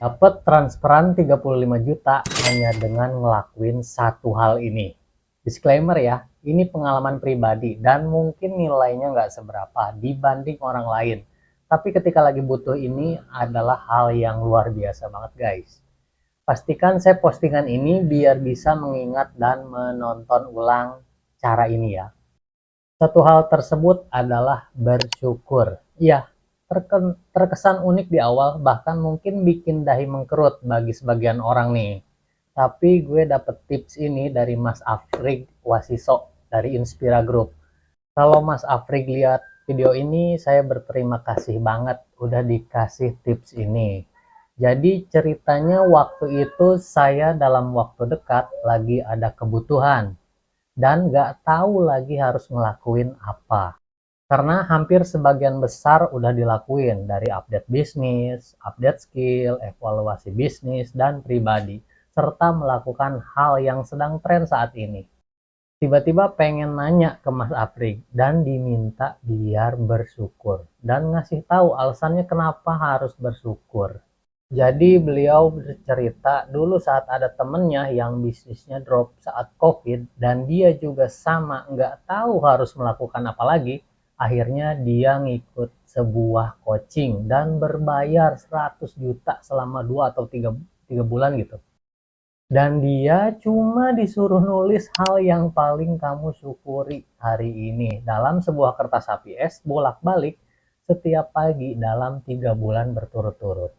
Dapat transferan 35 juta hanya dengan ngelakuin satu hal ini. Disclaimer ya, ini pengalaman pribadi dan mungkin nilainya nggak seberapa dibanding orang lain. Tapi ketika lagi butuh ini adalah hal yang luar biasa banget guys. Pastikan saya postingan ini biar bisa mengingat dan menonton ulang cara ini ya. Satu hal tersebut adalah bersyukur. Iya, terkesan unik di awal, bahkan mungkin bikin dahi mengkerut bagi sebagian orang nih. Tapi gue dapet tips ini dari Mas Afrig Wasiso dari Inspira Group. Kalau Mas Afrig lihat video ini, saya berterima kasih banget udah dikasih tips ini. Jadi ceritanya waktu itu saya dalam waktu dekat lagi ada kebutuhan dan nggak tahu lagi harus ngelakuin apa. Karena hampir sebagian besar udah dilakuin dari update bisnis, update skill, evaluasi bisnis, dan pribadi, serta melakukan hal yang sedang tren saat ini. Tiba-tiba pengen nanya ke Mas Aprik dan diminta biar bersyukur dan ngasih tahu alasannya kenapa harus bersyukur. Jadi beliau bercerita dulu saat ada temennya yang bisnisnya drop saat COVID dan dia juga sama nggak tahu harus melakukan apa lagi. Akhirnya dia ngikut sebuah coaching dan berbayar 100 juta selama 2 atau 3 bulan gitu. Dan dia cuma disuruh nulis hal yang paling kamu syukuri hari ini dalam sebuah kertas HPS bolak-balik setiap pagi dalam 3 bulan berturut-turut.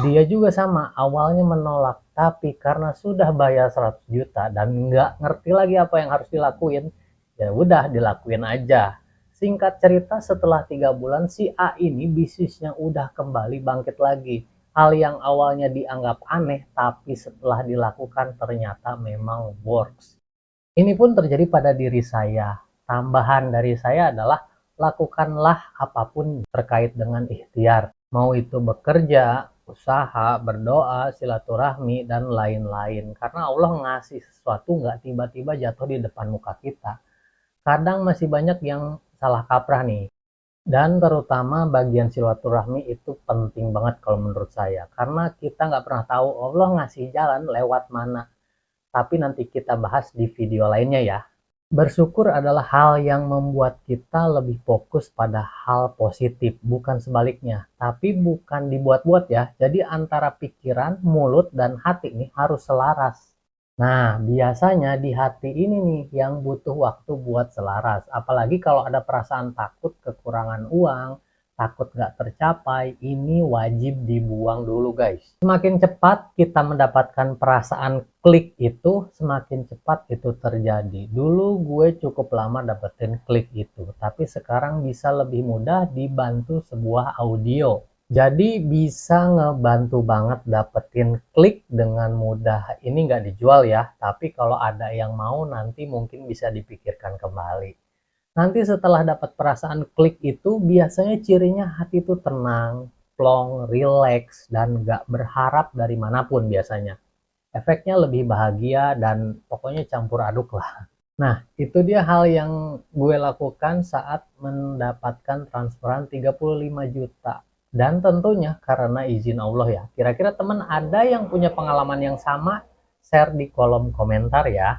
Dia juga sama, awalnya menolak, tapi karena sudah bayar 100 juta dan nggak ngerti lagi apa yang harus dilakuin, ya udah dilakuin aja. Singkat cerita, setelah 3 bulan si A ini bisnisnya udah kembali bangkit lagi. Hal yang awalnya dianggap aneh, tapi setelah dilakukan ternyata memang works. Ini pun terjadi pada diri saya. Tambahan dari saya adalah lakukanlah apapun terkait dengan ikhtiar. Mau itu bekerja, usaha, berdoa, silaturahmi, dan lain-lain. Karena Allah ngasih sesuatu nggak tiba-tiba jatuh di depan muka kita. Kadang masih banyak yang salah kaprah nih. Dan terutama bagian silaturahmi itu penting banget kalau menurut saya. Karena kita nggak pernah tahu Allah ngasih jalan lewat mana. Tapi nanti kita bahas di video lainnya ya. Bersyukur adalah hal yang membuat kita lebih fokus pada hal positif, bukan sebaliknya. Tapi bukan dibuat-buat ya. Jadi antara pikiran, mulut, dan hati nih harus selaras. Nah, biasanya di hati ini nih yang butuh waktu buat selaras. Apalagi kalau ada perasaan takut kekurangan uang, takut nggak tercapai, ini wajib dibuang dulu guys. Semakin cepat kita mendapatkan perasaan klik itu, semakin cepat itu terjadi. Dulu gue cukup lama dapetin klik itu, tapi sekarang bisa lebih mudah dibantu sebuah audio. Jadi bisa ngebantu banget dapetin klik dengan mudah. Ini nggak dijual ya, tapi kalau ada yang mau nanti mungkin bisa dipikirkan kembali. Nanti setelah dapat perasaan klik itu biasanya cirinya hati itu tenang, plong, rileks, dan nggak berharap dari manapun biasanya. Efeknya lebih bahagia dan pokoknya campur aduk lah. Nah, itu dia hal yang gue lakukan saat mendapatkan transferan 35 juta. Dan tentunya karena izin Allah ya. Kira-kira teman ada yang punya pengalaman yang sama? Share di kolom komentar ya.